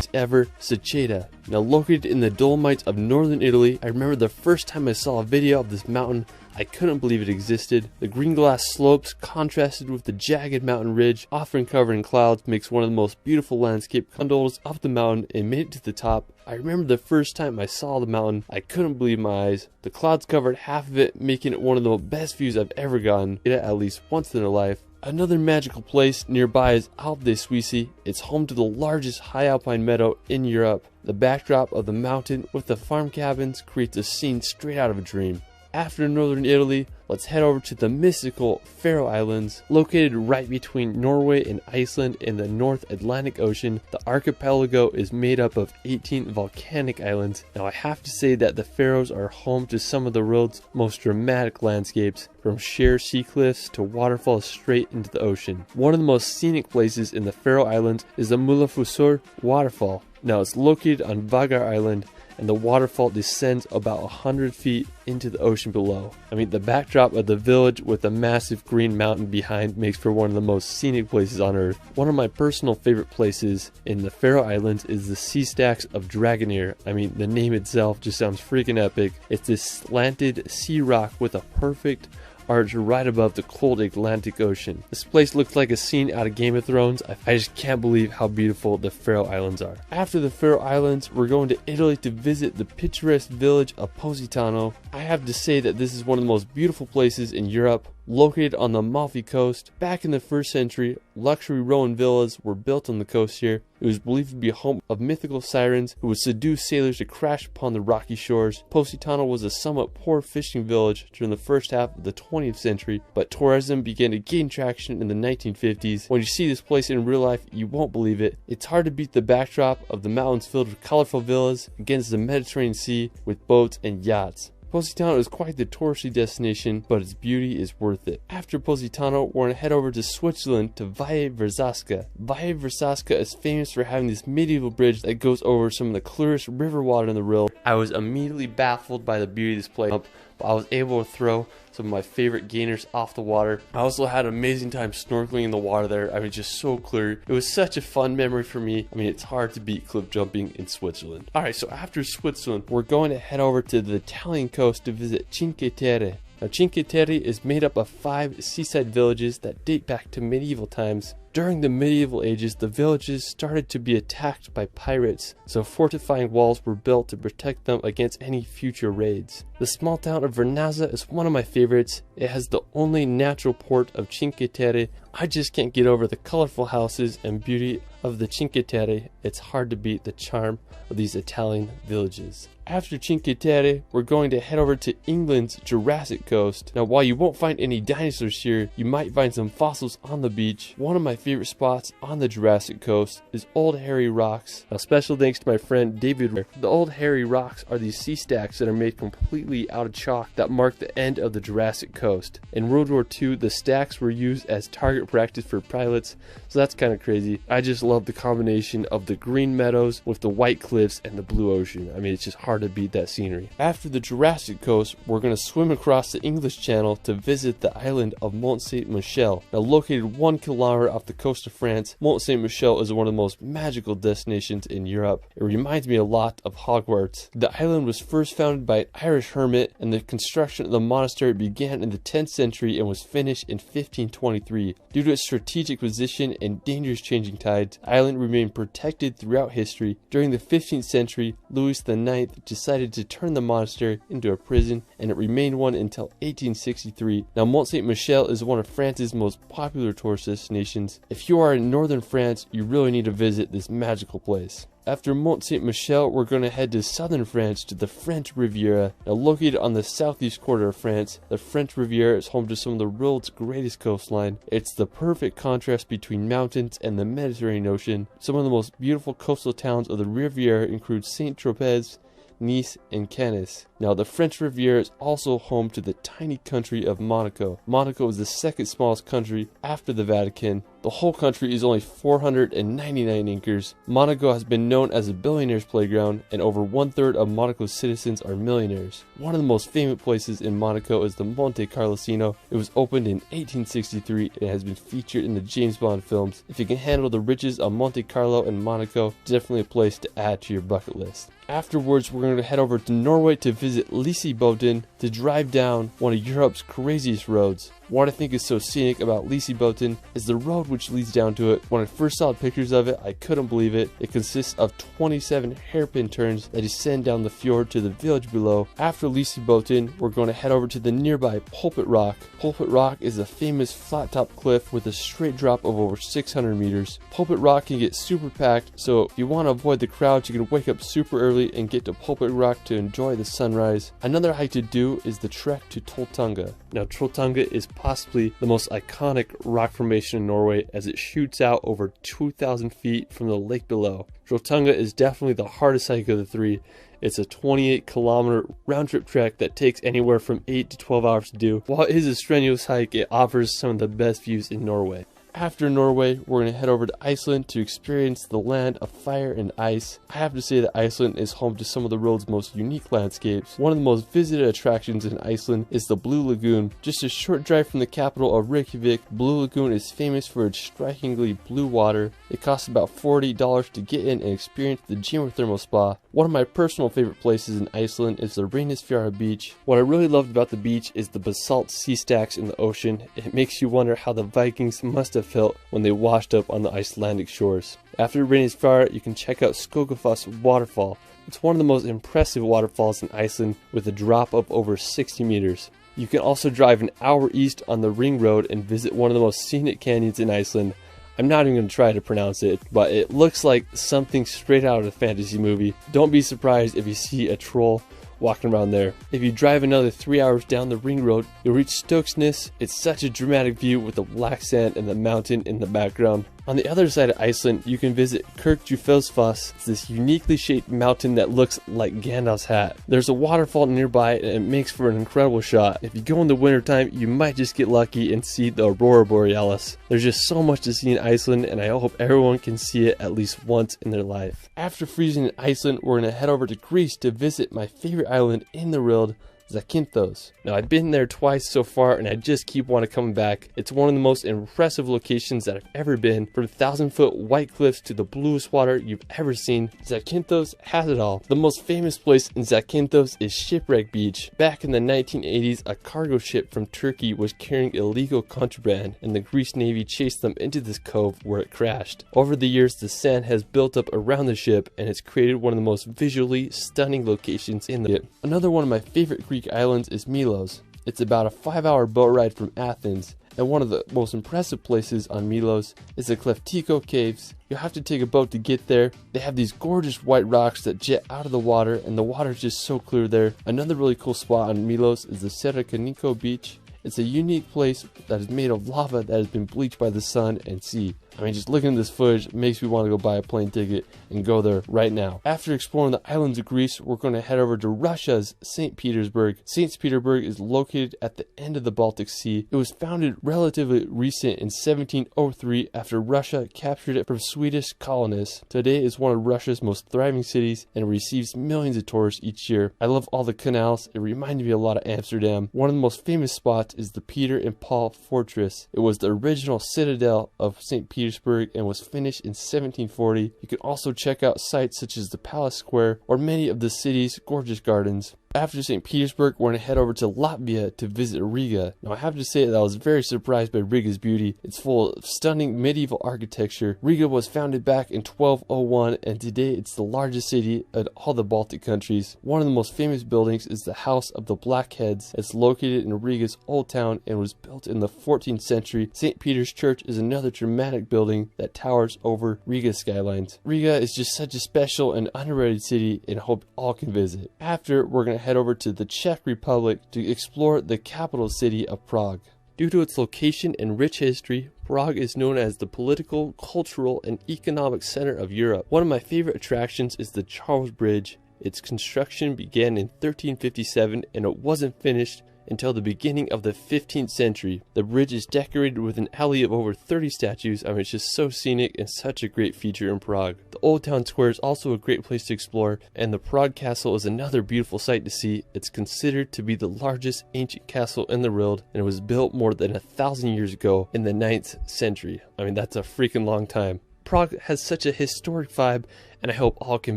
Mount ever, Seceda. Now located in the Dolomites of northern Italy, I remember the first time I saw a video of this mountain, I couldn't believe it existed. The green glass slopes contrasted with the jagged mountain ridge, often covered in clouds, makes one of the most beautiful landscape condoles up the mountain and made it to the top. I remember the first time I saw the mountain, I couldn't believe my eyes. The clouds covered half of it, making it one of the best views I've ever gotten, at least once in a life. Another magical place nearby is Alpe de Suisse. It's home to the largest high alpine meadow in Europe. The backdrop of the mountain with the farm cabins creates a scene straight out of a dream. After northern Italy, let's head over to the mystical Faroe Islands. Located right between Norway and Iceland in the North Atlantic Ocean, the archipelago is made up of 18 volcanic islands. Now I have to say that the Faroes are home to some of the world's most dramatic landscapes, from sheer sea cliffs to waterfalls straight into the ocean. One of the most scenic places in the Faroe Islands is the Múlafossur waterfall. Now it's located on Vagar Island, and the waterfall descends about 100 feet into the ocean below. I mean, the backdrop of the village with a massive green mountain behind makes for one of the most scenic places on earth. One of my personal favorite places in the Faroe Islands is the Sea Stacks of Dragonir. I mean, the name itself just sounds freaking epic. It's this slanted sea rock with a perfect arch right above the cold Atlantic Ocean. This place looks like a scene out of Game of Thrones. I just can't believe how beautiful the Faroe Islands are. After the Faroe Islands, we're going to Italy to visit the picturesque village of Positano. I have to say that this is one of the most beautiful places in Europe. Located on the Amalfi Coast, back in the 1st century, luxury Roman villas were built on the coast here. It was believed to be a home of mythical sirens who would seduce sailors to crash upon the rocky shores. Positano was a somewhat poor fishing village during the first half of the 20th century, but tourism began to gain traction in the 1950s. When you see this place in real life, you won't believe it. It's hard to beat the backdrop of the mountains filled with colorful villas against the Mediterranean Sea with boats and yachts. Positano is quite the touristy destination, but its beauty is worth it. After Positano, we're going to head over to Switzerland to Valle Verzasca. Valle Verzasca is famous for having this medieval bridge that goes over some of the clearest river water in the world. I was immediately baffled by the beauty of this place, but I was able to throw some of my favorite gainers off the water. I also had an amazing time snorkeling in the water there. I mean, just so clear. It was such a fun memory for me. I mean, it's hard to beat cliff jumping in Switzerland. Alright, so after Switzerland, we're going to head over to the Italian coast to visit Cinque Terre. Now, Cinque Terre is made up of 5 seaside villages that date back to medieval times. During the medieval ages, the villages started to be attacked by pirates, so fortifying walls were built to protect them against any future raids. The small town of Vernazza is one of my favorites. It has the only natural port of Cinque Terre. I just can't get over the colorful houses and beauty of the Cinque Terre. It's hard to beat the charm of these Italian villages. After Cinque Terre, we're going to head over to England's Jurassic Coast. Now, while you won't find any dinosaurs here, you might find some fossils on the beach. One of my favorite spots on the Jurassic Coast is Old Harry Rocks. Now, special thanks to my friend David. The Old Harry Rocks are these sea stacks that are made completely out of chalk that mark the end of the Jurassic Coast. In World War II, the stacks were used as target practice for pilots, so that's kind of crazy. I just love the combination of the green meadows with the white cliffs and the blue ocean. I mean, it's just hard to beat that scenery. After the Jurassic Coast, we're going to swim across the English Channel to visit the island of Mont Saint-Michel. Now, located 1 kilometer off the coast of France, Mont Saint-Michel is one of the most magical destinations in Europe. It reminds me a lot of Hogwarts. The island was first founded by an Irish hermit, and the construction of the monastery began in the 10th century and was finished in 1523. Due to its strategic position and dangerous changing tides, the island remained protected throughout history. During the 15th century, Louis IX decided to turn the monastery into a prison, and it remained one until 1863. Now, Mont Saint-Michel is one of France's most popular tourist destinations. If you are in northern France, you really need to visit this magical place. After Mont Saint-Michel, we're going to head to southern France to the French Riviera. Now, located on the southeast quarter of France, the French Riviera is home to some of the world's greatest coastline. It's the perfect contrast between mountains and the Mediterranean Ocean. Some of the most beautiful coastal towns of the Riviera include Saint-Tropez, Nice, and Cannes. Now, the French Riviera is also home to the tiny country of Monaco. Monaco is the second smallest country after the Vatican, The whole country is only 499 acres. Monaco has been known as a billionaire's playground, and over 1/3 of Monaco's citizens are millionaires. One of the most famous places in Monaco is the Monte Carlosino. It was opened in 1863 and has been featured in the James Bond films. If you can handle the riches of Monte Carlo and Monaco, definitely a place to add to your bucket list. Afterwards, we're going to head over to Norway to visit Liseboten to drive down one of Europe's craziest roads. What I think is so scenic about Liseboten is the road which leads down to it. When I first saw pictures of it, I couldn't believe it. It consists of 27 hairpin turns that descend down the fjord to the village below. After Liseboten, we're going to head over to the nearby Pulpit Rock. Pulpit Rock is a famous flat-top cliff with a straight drop of over 600 meters. Pulpit Rock can get super packed, so if you want to avoid the crowds, you can wake up super early and get to Pulpit Rock to enjoy the sunrise. Another hike to do is the trek to Trolltunga. Now, Trolltunga is possibly the most iconic rock formation in Norway, as it shoots out over 2,000 feet from the lake below. Trolltunga is definitely the hardest hike of the three. It's a 28-kilometer round-trip trek that takes anywhere from 8 to 12 hours to do. While it is a strenuous hike, it offers some of the best views in Norway. After Norway, we're going to head over to Iceland to experience the land of fire and ice. I have to say that Iceland is home to some of the world's most unique landscapes. One of the most visited attractions in Iceland is the Blue Lagoon. Just a short drive from the capital of Reykjavik, Blue Lagoon is famous for its strikingly blue water. It costs about $40 to get in and experience the geothermal spa. One of my personal favorite places in Iceland is the Reynisfjara beach. What I really loved about the beach is the basalt sea stacks in the ocean. It makes you wonder how the Vikings must have felt when they washed up on the Icelandic shores. After Reynisfjara, you can check out Skogafoss waterfall. It's one of the most impressive waterfalls in Iceland with a drop of over 60 meters. You can also drive an hour east on the Ring Road and visit one of the most scenic canyons in Iceland. I'm not even going to try to pronounce it, but it looks like something straight out of a fantasy movie. Don't be surprised if you see a troll walking around there. If you drive another 3 hours down the Ring Road, you'll reach Stokesness. It's such a dramatic view with the black sand and the mountain in the background. On the other side of Iceland, you can visit Kirkjufelsfoss. It's this uniquely shaped mountain that looks like Gandalf's hat. There's a waterfall nearby and it makes for an incredible shot. If you go in the wintertime, you might just get lucky and see the Aurora Borealis. There's just so much to see in Iceland, and I hope everyone can see it at least once in their life. After freezing in Iceland, we're going to head over to Greece to visit my favorite island in the world, Zakynthos. Now, I've been there twice so far and I just keep wanting to come back. It's one of the most impressive locations that I've ever been. From 1,000-foot white cliffs to the bluest water you've ever seen, Zakynthos has it all. The most famous place in Zakynthos is Shipwreck Beach. Back in the 1980s, a cargo ship from Turkey was carrying illegal contraband and the Greek Navy chased them into this cove where it crashed. Over the years, the sand has built up around the ship and it's created one of the most visually stunning locations in the ship. Another one of my favorite Greek islands is Milos. It's about a 5-hour boat ride from Athens, and one of the most impressive places on Milos is the Kleftiko Caves. You'll have to take a boat to get there. They have these gorgeous white rocks that jet out of the water, and the water is just so clear there. Another really cool spot on Milos is the Serakaniko Beach. It's a unique place that is made of lava that has been bleached by the sun and sea. I mean, just looking at this footage makes me want to go buy a plane ticket and go there right now. After exploring the islands of Greece, we're going to head over to Russia's St. Petersburg. St. Petersburg is located at the end of the Baltic Sea. It was founded relatively recent in 1703 after Russia captured it from Swedish colonists. Today it's one of Russia's most thriving cities and receives millions of tourists each year. I love all the canals. It reminded me a lot of Amsterdam. One of the most famous spots is the Peter and Paul Fortress. It was the original citadel of St. Petersburg and was finished in 1740. You can also check out sites such as the Palace Square or many of the city's gorgeous gardens. After St. Petersburg, we're going to head over to Latvia to visit Riga. Now, I have to say that I was very surprised by Riga's beauty. It's full of stunning medieval architecture. Riga was founded back in 1201, and today it's the largest city of all the Baltic countries. One of the most famous buildings is the House of the Blackheads. It's located in Riga's Old Town and was built in the 14th century. St. Peter's Church is another dramatic building that towers over Riga's skylines. Riga is just such a special and underrated city, and I hope all can visit. After, we're going to head over to the Czech Republic to explore the capital city of Prague. Due to its location and rich history, Prague is known as the political, cultural, and economic center of Europe. One of my favorite attractions is the Charles Bridge. Its construction began in 1357 and it wasn't finished until the beginning of the 15th century. The bridge is decorated with an alley of over 30 statues. I mean, it's just so scenic and such a great feature in Prague. The Old Town Square is also a great place to explore, and the Prague Castle is another beautiful sight to see. It's considered to be the largest ancient castle in the world, and it was built more than 1,000 years ago in the 9th century. I mean, that's a freaking long time. Prague has such a historic vibe, and I hope all can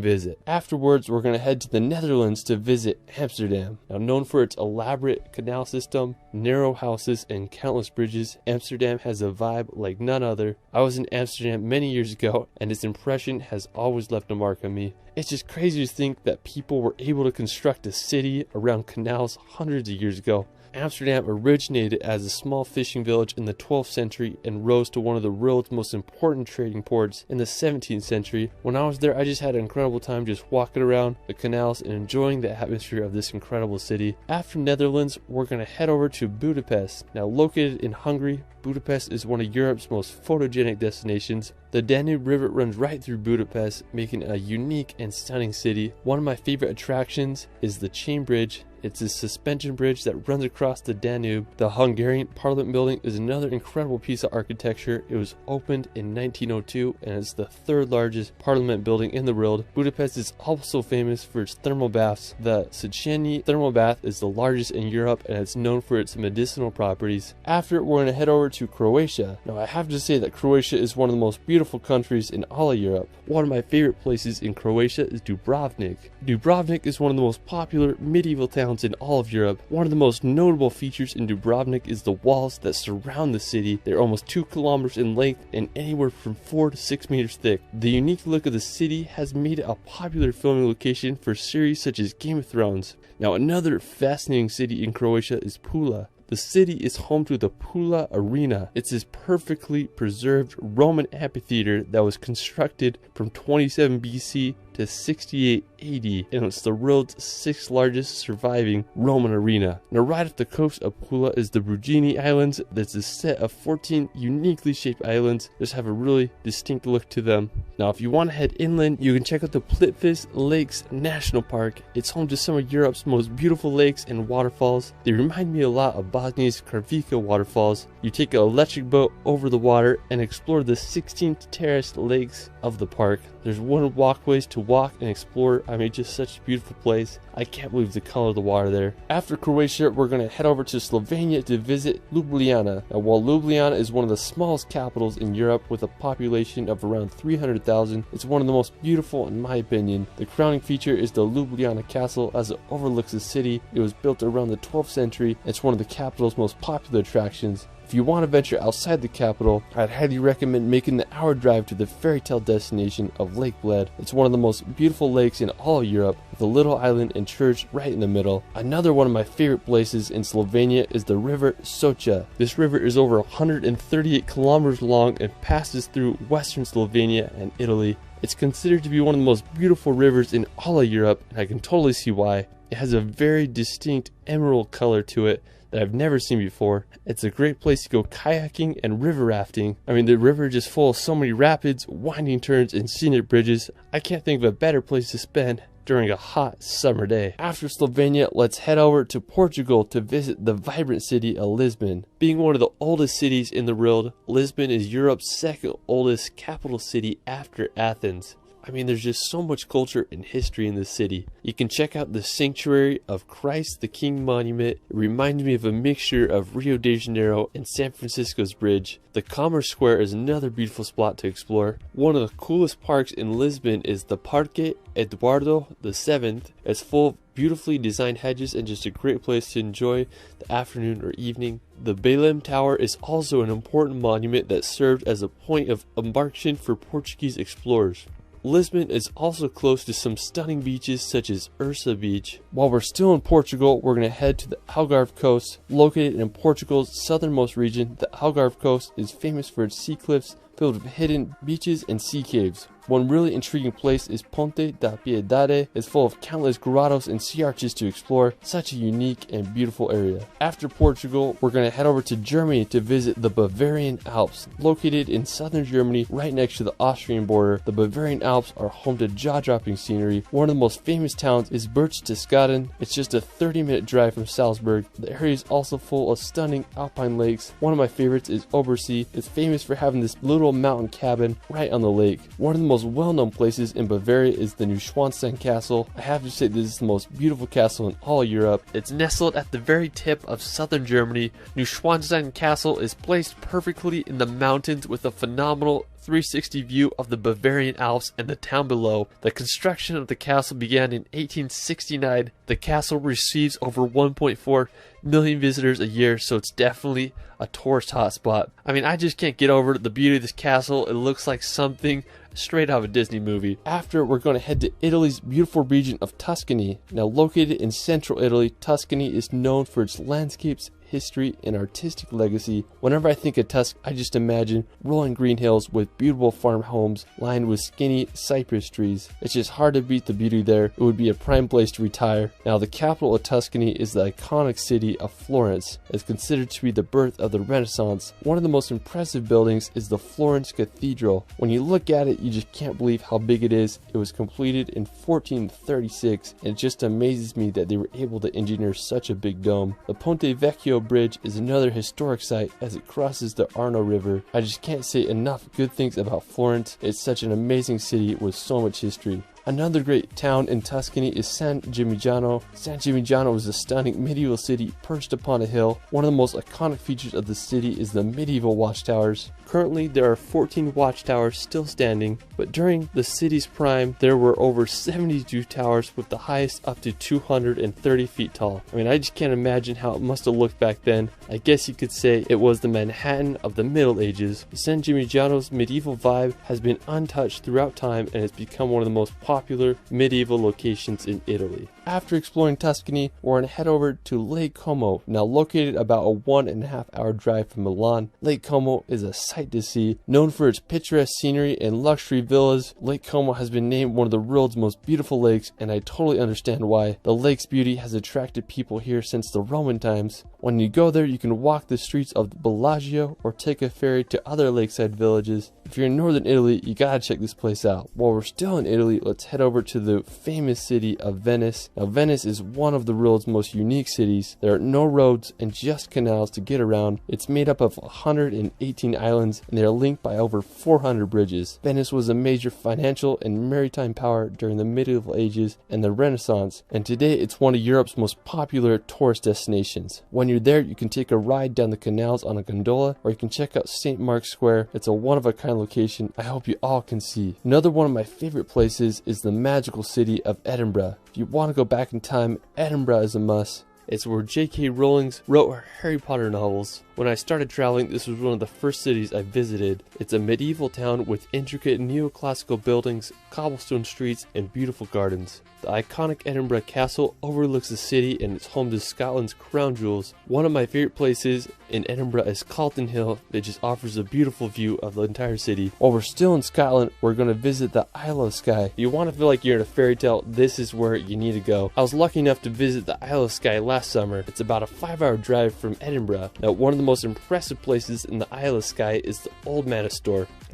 visit. Afterwards, we're going to head to the Netherlands to visit Amsterdam. Now, known for its elaborate canal system, narrow houses, and countless bridges, Amsterdam has a vibe like none other. I was in Amsterdam many years ago, and its impression has always left a mark on me. It's just crazy to think that people were able to construct a city around canals hundreds of years ago. Amsterdam originated as a small fishing village in the 12th century and rose to one of the world's most important trading ports in the 17th century. When I was there, I just had an incredible time just walking around the canals and enjoying the atmosphere of this incredible city. After Netherlands, we're going to head over to Budapest. Now, located in Hungary, Budapest is one of Europe's most photogenic destinations. The Danube River runs right through Budapest, making it a unique and stunning city. One of my favorite attractions is the Chain Bridge. It's a suspension bridge that runs across the Danube. The Hungarian Parliament building is another incredible piece of architecture. It was opened in 1902 and is the third largest parliament building in the world. Budapest is also famous for its thermal baths. The Széchenyi thermal bath is the largest in Europe, and it's known for its medicinal properties. After, we're going to head over to Croatia. Now, I have to say that Croatia is one of the most beautiful countries in all of Europe. One of my favorite places in Croatia is Dubrovnik. Dubrovnik is one of the most popular medieval towns in all of Europe. One of the most notable features in Dubrovnik is the walls that surround the city. They're almost 2 kilometers in length and anywhere from 4 to 6 meters thick. The unique look of the city has made it a popular filming location for series such as Game of Thrones. Now, another fascinating city in Croatia is Pula. The city is home to the Pula Arena. It's this perfectly preserved Roman amphitheater that was constructed from 27 BC to 68 AD, and it's the world's 6th largest surviving Roman arena. Now, right off the coast of Pula is the Brugini Islands. That's a set of 14 uniquely shaped islands. Just have a really distinct look to them. Now, if you want to head inland, you can check out the Plitvice Lakes National Park. It's home to some of Europe's most beautiful lakes and waterfalls. They remind me a lot of Bosnia's Karvika waterfalls. You take an electric boat over the water and explore the 16 terraced lakes of the park. There's wooden walkways to walk and explore. I mean, just such a beautiful place. I can't believe the color of the water there. After Croatia, we're going to head over to Slovenia to visit Ljubljana. Now, while Ljubljana is one of the smallest capitals in Europe with a population of around 300,000, it's one of the most beautiful in my opinion. The crowning feature is the Ljubljana Castle as it overlooks the city. It was built around the 12th century. It's one of the capital's most popular attractions. If you want to venture outside the capital, I'd highly recommend making the hour drive to the fairy tale destination of Lake Bled. It's one of the most beautiful lakes in all of Europe, with a little island and church right in the middle. Another one of my favorite places in Slovenia is the river Socha. This river is over 138 kilometers long and passes through western Slovenia and Italy. It's considered to be one of the most beautiful rivers in all of Europe, and I can totally see why. It has a very distinct emerald color to it that I've never seen before. It's a great place to go kayaking and river rafting. I mean, the river is just full of so many rapids, winding turns, and scenic bridges. I can't think of a better place to spend during a hot summer day. After Slovenia, let's head over to Portugal to visit the vibrant city of Lisbon. Being one of the oldest cities in the world, Lisbon is Europe's second oldest capital city after Athens. I mean, there's just so much culture and history in this city. You can check out the Sanctuary of Christ the King Monument. It reminds me of a mixture of Rio de Janeiro and San Francisco's bridge. The Commerce Square is another beautiful spot to explore. One of the coolest parks in Lisbon is the Parque Eduardo VII. It's full of beautifully designed hedges and just a great place to enjoy the afternoon or evening. The Belém Tower is also an important monument that served as a point of embarkation for Portuguese explorers. Lisbon is also close to some stunning beaches such as Ursa Beach. While we're still in Portugal, we're going to head to the Algarve coast. Located in Portugal's southernmost region, the Algarve coast is famous for its sea cliffs, filled with hidden beaches and sea caves. One really intriguing place is Ponte da Piedade. It's full of countless grottos and sea arches to explore. Such a unique and beautiful area. After Portugal, we're going to head over to Germany to visit the Bavarian Alps. Located in southern Germany, right next to the Austrian border, the Bavarian Alps are home to jaw-dropping scenery. One of the most famous towns is Berchtesgaden. It's just a 30-minute drive from Salzburg. The area is also full of stunning alpine lakes. One of my favorites is Obersee. It's famous for having this little mountain cabin right on the lake. One of the most well-known places in Bavaria is the Neuschwanstein Castle. I have to say this is the most beautiful castle in all Europe. It's nestled at the very tip of southern Germany. Neuschwanstein Castle is placed perfectly in the mountains with a phenomenal 360 view of the Bavarian Alps and the town below. The construction of the castle began in 1869. The castle receives over 1.4 million visitors a year, so it's definitely a tourist hotspot. I mean, I just can't get over the beauty of this castle. It looks like something straight out of a Disney movie. After, we're going to head to Italy's beautiful region of Tuscany. Now located in central Italy, Tuscany is known for its landscapes, history, and artistic legacy. Whenever I think of Tuscany, I just imagine rolling green hills with beautiful farm homes lined with skinny cypress trees. It's just hard to beat the beauty there. It would be a prime place to retire. Now, the capital of Tuscany is the iconic city of Florence. It's considered to be the birth of the Renaissance. One of the most impressive buildings is the Florence Cathedral. When you look at it, you just can't believe how big it is. It was completed in 1436, and it just amazes me that they were able to engineer such a big dome. The Ponte Vecchio Bridge is another historic site as it crosses the Arno River. I just can't say enough good things about Florence. It's such an amazing city with so much history. Another great town in Tuscany is San Gimignano. San Gimignano is a stunning medieval city perched upon a hill. One of the most iconic features of the city is the medieval watchtowers. Currently, there are 14 watchtowers still standing, but during the city's prime, there were over 72 towers with the highest up to 230 feet tall. I mean, I just can't imagine how it must have looked back then. I guess you could say it was the Manhattan of the Middle Ages. San Gimignano's medieval vibe has been untouched throughout time and has become one of the most popular medieval locations in Italy. After exploring Tuscany, we're going to head over to Lake Como. Now located about a 1.5 hour drive from Milan, Lake Como is a sight to see. Known for its picturesque scenery and luxury villas, Lake Como has been named one of the world's most beautiful lakes, and I totally understand why. The lake's beauty has attracted people here since the Roman times. When you go there, you can walk the streets of Bellagio or take a ferry to other lakeside villages. If you're in northern Italy, you gotta check this place out. While we're still in Italy, let's head over to the famous city of Venice. Now, Venice is one of the world's most unique cities. There are no roads and just canals to get around. It's made up of 118 islands, and they are linked by over 400 bridges. Venice was a major financial and maritime power during the medieval ages and the Renaissance, and today it's one of Europe's most popular tourist destinations. When you're there, you can take a ride down the canals on a gondola, or you can check out St. Mark's Square. It's a one-of-a-kind location I hope you all can see. Another one of my favorite places is the magical city of Edinburgh. If you want to go back in time, Edinburgh is a must. It's where J.K. Rowling wrote her Harry Potter novels. When I started traveling, this was one of the first cities I visited. It's a medieval town with intricate neoclassical buildings, cobblestone streets, and beautiful gardens. The iconic Edinburgh Castle overlooks the city and it's home to Scotland's crown jewels. One of my favorite places in Edinburgh is Calton Hill. It just offers a beautiful view of the entire city. While we're still in Scotland, we're going to visit the Isle of Skye. If you want to feel like you're in a fairy tale, this is where you need to go. I was lucky enough to visit the Isle of Skye last summer. It's about a 5-hour drive from Edinburgh. Now, one of the most impressive places in the Isle of Skye is the Old Manor.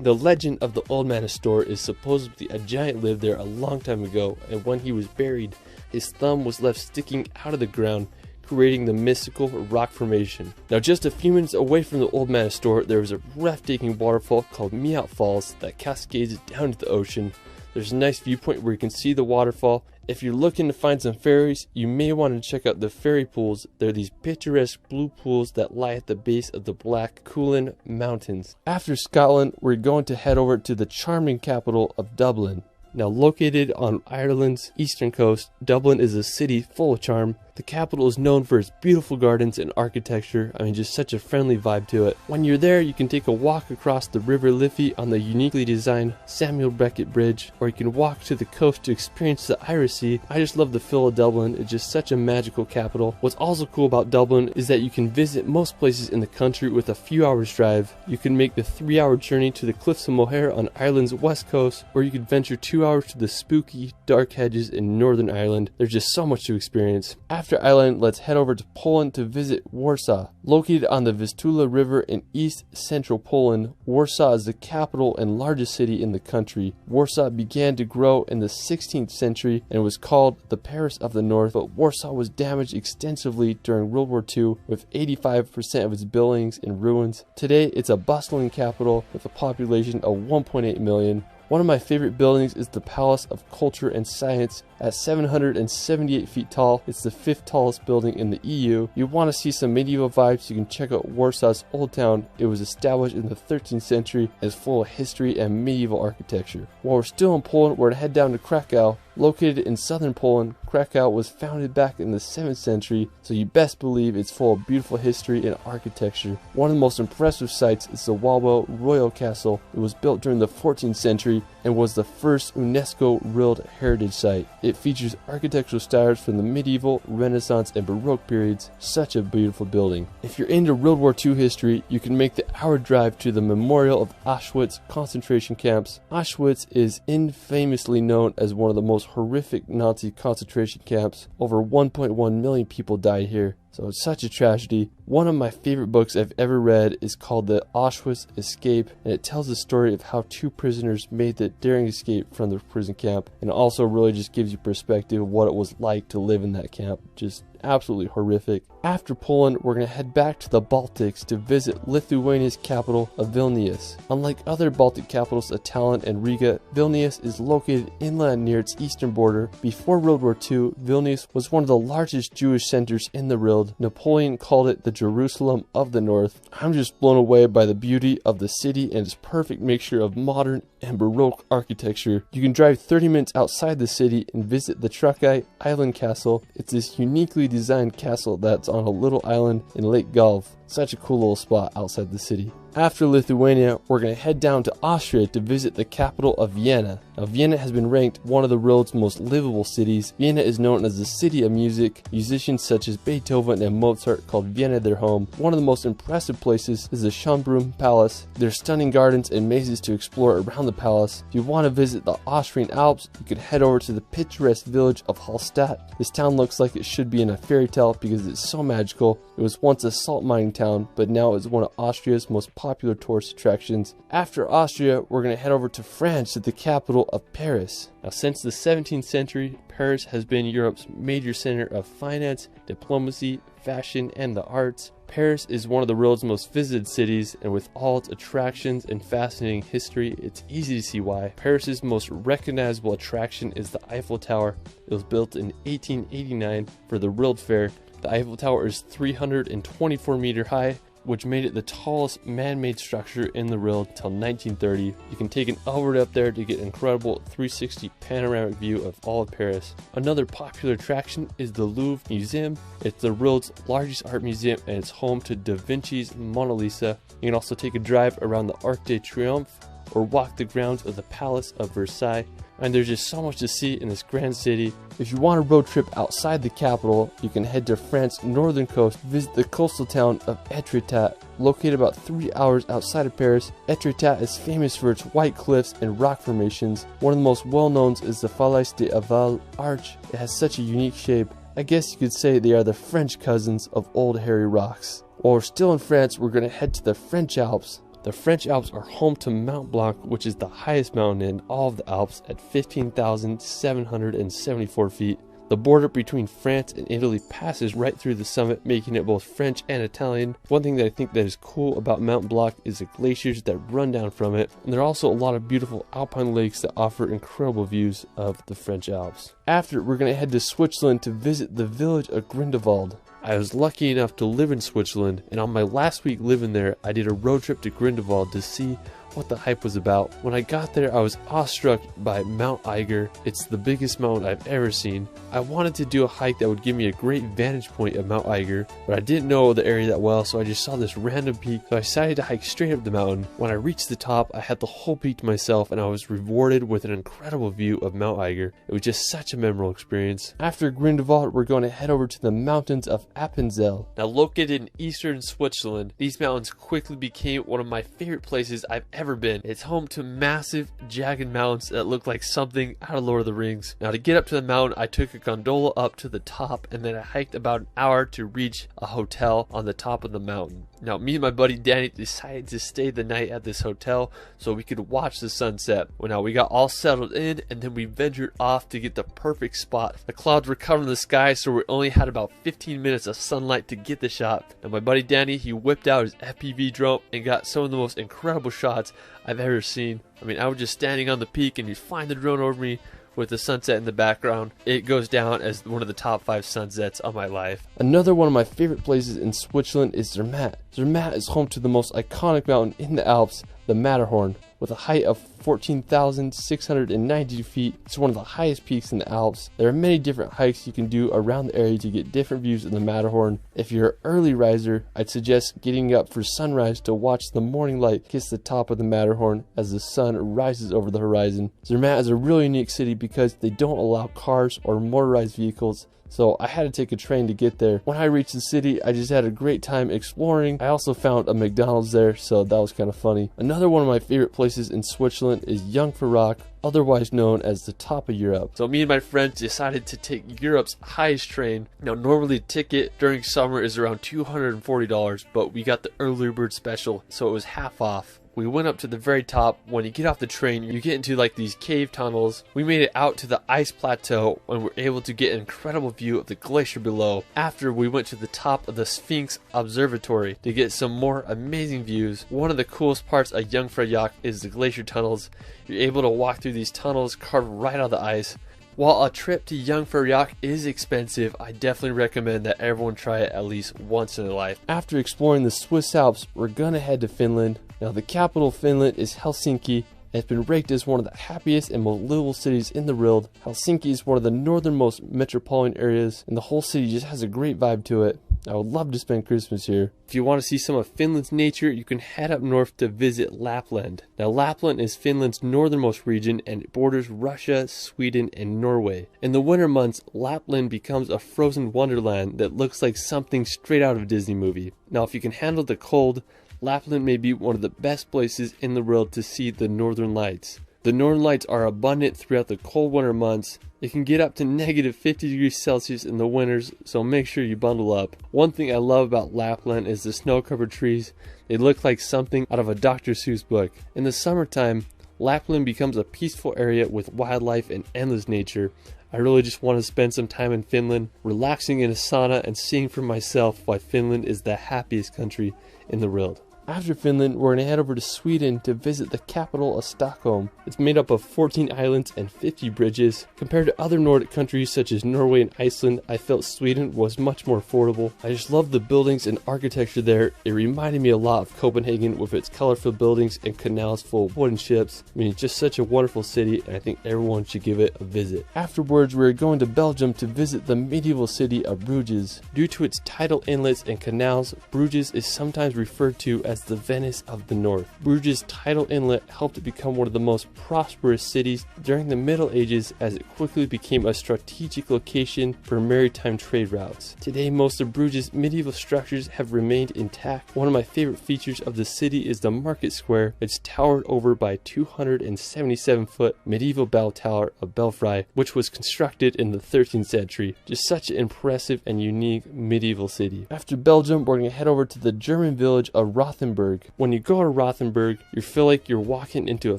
The legend of the Old Manor is supposedly a giant lived there a long time ago, and when he was buried, his thumb was left sticking out of the ground, creating the mystical rock formation. Now, just a few minutes away from the Old Manor, there is a breathtaking waterfall called Meout Falls that cascades down to the ocean. There's a nice viewpoint where you can see the waterfall. If you're looking to find some ferries, you may want to check out the ferry pools. They're these picturesque blue pools that lie at the base of the Black Cuillin Mountains. After Scotland, we're going to head over to the charming capital of Dublin. Now, located on Ireland's eastern coast, Dublin is a city full of charm. The capital is known for its beautiful gardens and architecture. I mean, just such a friendly vibe to it. When you're there, you can take a walk across the River Liffey on the uniquely designed Samuel Beckett Bridge, or you can walk to the coast to experience the Irish Sea. I just love the feel of Dublin. It's just such a magical capital. What's also cool about Dublin is that you can visit most places in the country with a few hours drive. You can make the 3-hour journey to the Cliffs of Moher on Ireland's west coast, or you could venture 2 hours to the spooky, dark hedges in Northern Ireland. There's just so much to experience. After Ireland, let's head over to Poland to visit Warsaw. Located on the Vistula River in east central Poland, Warsaw is the capital and largest city in the country. Warsaw began to grow in the 16th century and was called the Paris of the North, but Warsaw was damaged extensively during World War II, with 85% of its buildings in ruins. Today, it's a bustling capital with a population of 1.8 million. One of my favorite buildings is the Palace of Culture and Science. At 778 feet tall, it's the 5th tallest building in the EU. You want to see some medieval vibes, you can check out Warsaw's Old Town. It was established in the 13th century and is full of history and medieval architecture. While we're still in Poland, we're going to head down to Krakow. Located in southern Poland, Krakow was founded back in the 7th century, so you best believe it's full of beautiful history and architecture. One of the most impressive sights is the Walbo Royal Castle. It was built during the 14th century and was the first UNESCO World Heritage Site. It features architectural styles from the medieval, Renaissance, and Baroque periods. Such a beautiful building. If you're into World War II history, you can make the hour drive to the Memorial of Auschwitz concentration camps. Auschwitz is infamously known as one of the most horrific Nazi concentration camps. Over 1.1 million people died here. So it's such a tragedy. One of my favorite books I've ever read is called The Auschwitz Escape, and it tells the story of how 2 prisoners made the daring escape from the prison camp, and it also really just gives you perspective of what it was like to live in that camp. Just absolutely horrific. After Poland, we're going to head back to the Baltics to visit Lithuania's capital of Vilnius. Unlike other Baltic capitals of Tallinn and Riga, Vilnius is located inland near its eastern border. Before World War II, Vilnius was one of the largest Jewish centers in the world. Napoleon called it the Jerusalem of the North. I'm just blown away by the beauty of the city and its perfect mixture of modern and Baroque architecture. You can drive 30 minutes outside the city and visit the Trakai Island Castle. It's this uniquely designed castle that's on a little island in Lake Gulf. Such a cool little spot outside the city. After Lithuania, we're going to head down to Austria to visit the capital of Vienna. Now, Vienna has been ranked one of the world's most livable cities. Vienna is known as the city of music. Musicians such as Beethoven and Mozart called Vienna their home. One of the most impressive places is the Schönbrunn Palace. There's stunning gardens and mazes to explore around the palace. If you want to visit the Austrian Alps, you can head over to the picturesque village of Hallstatt. This town looks like it should be in a fairy tale because it's so magical. It was once a salt mining town, but now it's one of Austria's most popular tourist attractions. After Austria, we're going to head over to France, to the capital of Paris. Now, since the 17th century, Paris has been Europe's major center of finance, diplomacy, fashion, and the arts. Paris is one of the world's most visited cities, and with all its attractions and fascinating history, it's easy to see why. Paris's most recognizable attraction is the Eiffel Tower. It was built in 1889 for the World Fair. The Eiffel Tower is 324 meters high, which made it the tallest man-made structure in the world until 1930. You can take an elevator up there to get an incredible 360 panoramic view of all of Paris. Another popular attraction is the Louvre Museum. It's the world's largest art museum and it's home to Da Vinci's Mona Lisa. You can also take a drive around the Arc de Triomphe or walk the grounds of the Palace of Versailles. And there's just so much to see in this grand city. If you want a road trip outside the capital, you can head to France's northern coast, visit the coastal town of Etretat. Located about 3 hours outside of Paris, Etretat is famous for its white cliffs and rock formations. One of the most well-known is the Falaise de Aval Arch. It has such a unique shape. I guess you could say they are the French cousins of old hairy rocks. While we're still in France, we're going to head to the French Alps. The French Alps are home to Mont Blanc, which is the highest mountain in all of the Alps at 15,774 feet. The border between France and Italy passes right through the summit, making it both French and Italian. One thing that I think that is cool about Mont Blanc is the glaciers that run down from it. And there are also a lot of beautiful alpine lakes that offer incredible views of the French Alps. After, we're going to head to Switzerland to visit the village of Grindelwald. I was lucky enough to live in Switzerland, and on my last week living there, I did a road trip to Grindelwald to see what the hype was about. When I got there, I was awestruck by Mount Eiger. It's the biggest mountain I've ever seen. I wanted to do a hike that would give me a great vantage point of Mount Eiger, but I didn't know the area that well, so I just saw this random peak, so I decided to hike straight up the mountain. When I reached the top, I had the whole peak to myself, and I was rewarded with an incredible view of Mount Eiger. It was just such a memorable experience. After Grindelwald, we're going to head over to the mountains of Appenzell. Now located in eastern Switzerland, these mountains quickly became one of my favorite places I've ever been. It's home to massive, jagged mountains that look like something out of Lord of the Rings. Now to get up to the mountain, I took a gondola up to the top, and then I hiked about an hour to reach a hotel on the top of the mountain. Now me and my buddy Danny decided to stay the night at this hotel so we could watch the sunset. Well, now we got all settled in, and then we ventured off to get the perfect spot. The clouds were covering the sky, so we only had about 15 minutes of sunlight to get the shot. Now my buddy Danny, he whipped out his FPV drone and got some of the most incredible shots I've ever seen. I mean, I was just standing on the peak and he'd flying the drone over me with the sunset in the background. It goes down as one of the top 5 sunsets of my life. Another one of my favorite places in Switzerland is Zermatt. Zermatt is home to the most iconic mountain in the Alps, the Matterhorn. With a height of 14,690 feet, it's one of the highest peaks in the Alps. There are many different hikes you can do around the area to get different views of the Matterhorn. If you're an early riser, I'd suggest getting up for sunrise to watch the morning light kiss the top of the Matterhorn as the sun rises over the horizon. Zermatt is a really unique city because they don't allow cars or motorized vehicles, so I had to take a train to get there. When I reached the city, I just had a great time exploring. I also found a McDonald's there, so that was kind of funny. Another one of my favorite places in Switzerland is Jungfraujoch, otherwise known as the top of Europe. So me and my friends decided to take Europe's highest train. Now normally the ticket during summer is around $240, but we got the early bird special, so it was half off. We went up to the very top. When you get off the train, you get into like these cave tunnels. We made it out to the ice plateau and were able to get an incredible view of the glacier below. After, we went to the top of the Sphinx Observatory to get some more amazing views. One of the coolest parts of Jungfraujoch is the glacier tunnels. You're able to walk through these tunnels carved right out of the ice. While a trip to Jungfraujoch is expensive, I definitely recommend that everyone try it at least once in their life. After exploring the Swiss Alps, we're gonna head to Finland. Now the capital of Finland is Helsinki, and it's been ranked as one of the happiest and most livable cities in the world. Helsinki is one of the northernmost metropolitan areas, and the whole city just has a great vibe to it. I would love to spend Christmas here. If you want to see some of Finland's nature, you can head up north to visit Lapland. Now Lapland is Finland's northernmost region and it borders Russia, Sweden, and Norway. In the winter months, Lapland becomes a frozen wonderland that looks like something straight out of a Disney movie. Now if you can handle the cold, Lapland may be one of the best places in the world to see the northern lights. The northern lights are abundant throughout the cold winter months. It can get up to negative 50 degrees Celsius in the winters, so make sure you bundle up. One thing I love about Lapland is the snow-covered trees. They look like something out of a Dr. Seuss book. In the summertime, Lapland becomes a peaceful area with wildlife and endless nature. I really just want to spend some time in Finland, relaxing in a sauna and seeing for myself why Finland is the happiest country in the world. After Finland, we're going to head over to Sweden to visit the capital of Stockholm. It's made up of 14 islands and 50 bridges. Compared to other Nordic countries such as Norway and Iceland, I felt Sweden was much more affordable. I just love the buildings and architecture there. It reminded me a lot of Copenhagen with its colorful buildings and canals full of wooden ships. I mean, it's just such a wonderful city, and I think everyone should give it a visit. Afterwards, we're going to Belgium to visit the medieval city of Bruges. Due to its tidal inlets and canals, Bruges is sometimes referred to as the Venice of the North. Bruges' tidal inlet helped it become one of the most prosperous cities during the Middle Ages as it quickly became a strategic location for maritime trade routes. Today, most of Bruges' medieval structures have remained intact. One of my favorite features of the city is the market square. It's towered over by a 277-foot medieval bell tower of Belfry, which was constructed in the 13th century. Just such an impressive and unique medieval city. After Belgium, we're going to head over to the German village of Rothenburg. When you go to Rothenburg, you feel like you're walking into a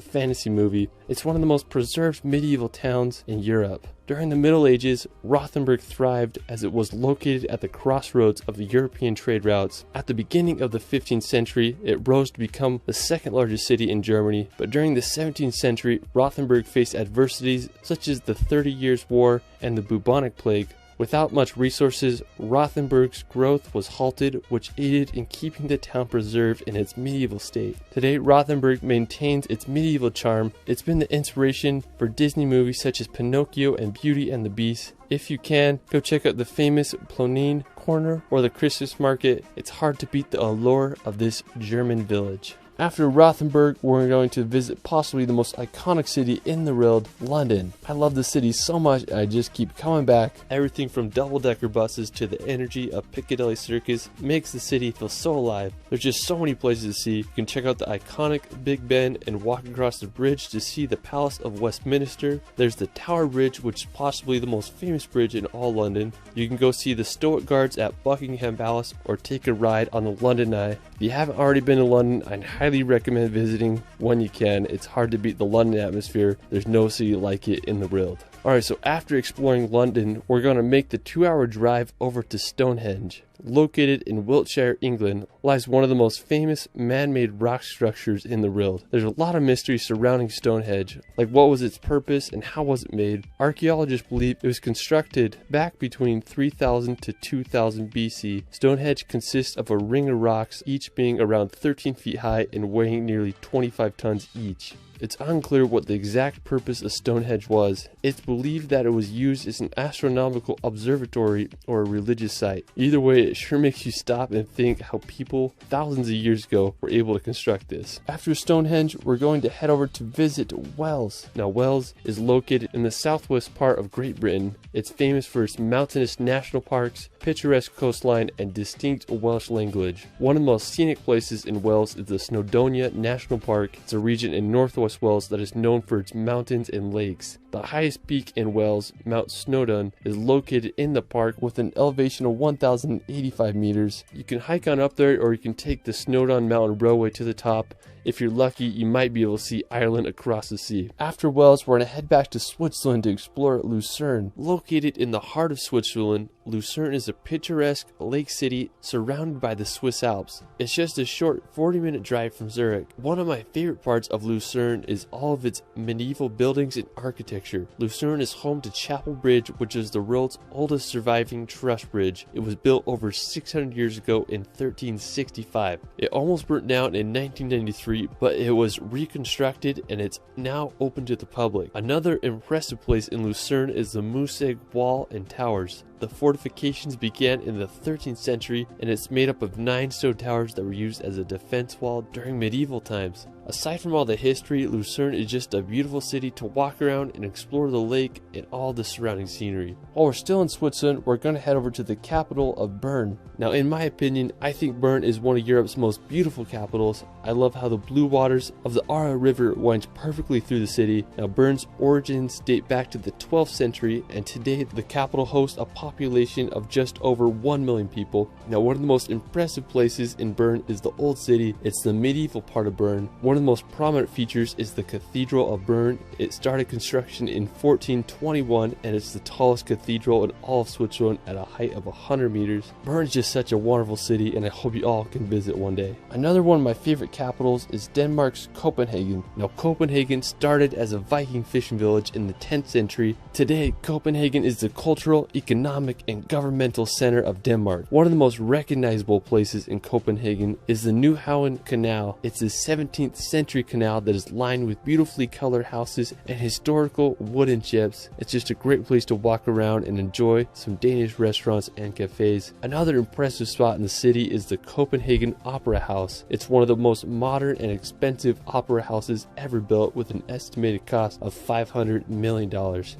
fantasy movie. It's one of the most preserved medieval towns in Europe. During the Middle Ages, Rothenburg thrived as it was located at the crossroads of the European trade routes. At the beginning of the 15th century, it rose to become the second largest city in Germany, but during the 17th century, Rothenburg faced adversities such as the 30 Years' War and the bubonic plague, Without much resources, Rothenburg's growth was halted, which aided in keeping the town preserved in its medieval state. Today, Rothenburg maintains its medieval charm. It's been the inspiration for Disney movies such as Pinocchio and Beauty and the Beast. If you can, go check out the famous Plonine Corner or the Christmas market. It's hard to beat the allure of this German village. After Rothenburg, we're going to visit possibly the most iconic city in the world, London. I love the city so much, I just keep coming back. Everything from double-decker buses to the energy of Piccadilly Circus makes the city feel so alive. There's just so many places to see. You can check out the iconic Big Ben and walk across the bridge to see the Palace of Westminster. There's the Tower Bridge, which is possibly the most famous bridge in all London. You can go see the Stoic Guards at Buckingham Palace or take a ride on the London Eye. If you haven't already been to London, I highly recommend visiting when you can. It's hard to beat the London atmosphere. There's no city like it in the world. Alright, so after exploring London, we're going to make the 2-hour drive over to Stonehenge. Located in Wiltshire, England, lies one of the most famous man-made rock structures in the world. There's a lot of mystery surrounding Stonehenge, like what was its purpose and how was it made. Archaeologists believe it was constructed back between 3000 to 2000 BC. Stonehenge consists of a ring of rocks, each being around 13 feet high and weighing nearly 25 tons each. It's unclear what the exact purpose of Stonehenge was. It's believed that it was used as an astronomical observatory or a religious site. Either way, it sure makes you stop and think how people thousands of years ago were able to construct this. After Stonehenge, we're going to head over to visit Wales. Now, Wales is located in the southwest part of Great Britain. It's famous for its mountainous national parks, picturesque coastline, and distinct Welsh language. One of the most scenic places in Wales is the Snowdonia National Park. It's a region in northwest Wales that is known for its mountains and lakes. The highest peak in Wales, Mount Snowdon, is located in the park with an elevation of 1,085 meters. You can hike on up there, or you can take the Snowdon Mountain Railway to the top. If you're lucky, you might be able to see Ireland across the sea. After Wales, we're going to head back to Switzerland to explore Lucerne. Located in the heart of Switzerland, Lucerne is a picturesque lake city surrounded by the Swiss Alps. It's just a short 40-minute drive from Zurich. One of my favorite parts of Lucerne is all of its medieval buildings and architecture. Lucerne is home to Chapel Bridge, which is the world's oldest surviving truss bridge. It was built over 600 years ago in 1365. It almost burnt down in 1993, but it was reconstructed and it's now open to the public. Another impressive place in Lucerne is the Musseg Wall and Towers. The fortifications began in the 13th century, and it's made up of 9 stone towers that were used as a defense wall during medieval times. Aside from all the history, Lucerne is just a beautiful city to walk around and explore the lake and all the surrounding scenery. While we're still in Switzerland, we're going to head over to the capital of Bern. Now, in my opinion, I think Bern is one of Europe's most beautiful capitals. I love how the blue waters of the Aare River winds perfectly through the city. Now, Bern's origins date back to the 12th century, and today the capital hosts a population of just over 1 million people. Now, one of the most impressive places in Bern is the Old City. It's the medieval part of Bern. One of the most prominent features is the Cathedral of Bern. It started construction in 1421, and it's the tallest cathedral in all of Switzerland at a height of 100 meters. Bern is just such a wonderful city, and I hope you all can visit one day. Another one of my favorite capitals is Denmark's Copenhagen. Now, Copenhagen started as a Viking fishing village in the 10th century. Today, Copenhagen is the cultural, economic, and governmental center of Denmark. One of the most recognizable places in Copenhagen is the Nyhavn Canal. It's a 17th century canal that is lined with beautifully colored houses and historical wooden ships. It's just a great place to walk around and enjoy some Danish restaurants and cafes. Another impressive spot in the city is the Copenhagen Opera House. It's one of the most modern and expensive opera houses ever built, with an estimated cost of $500 million.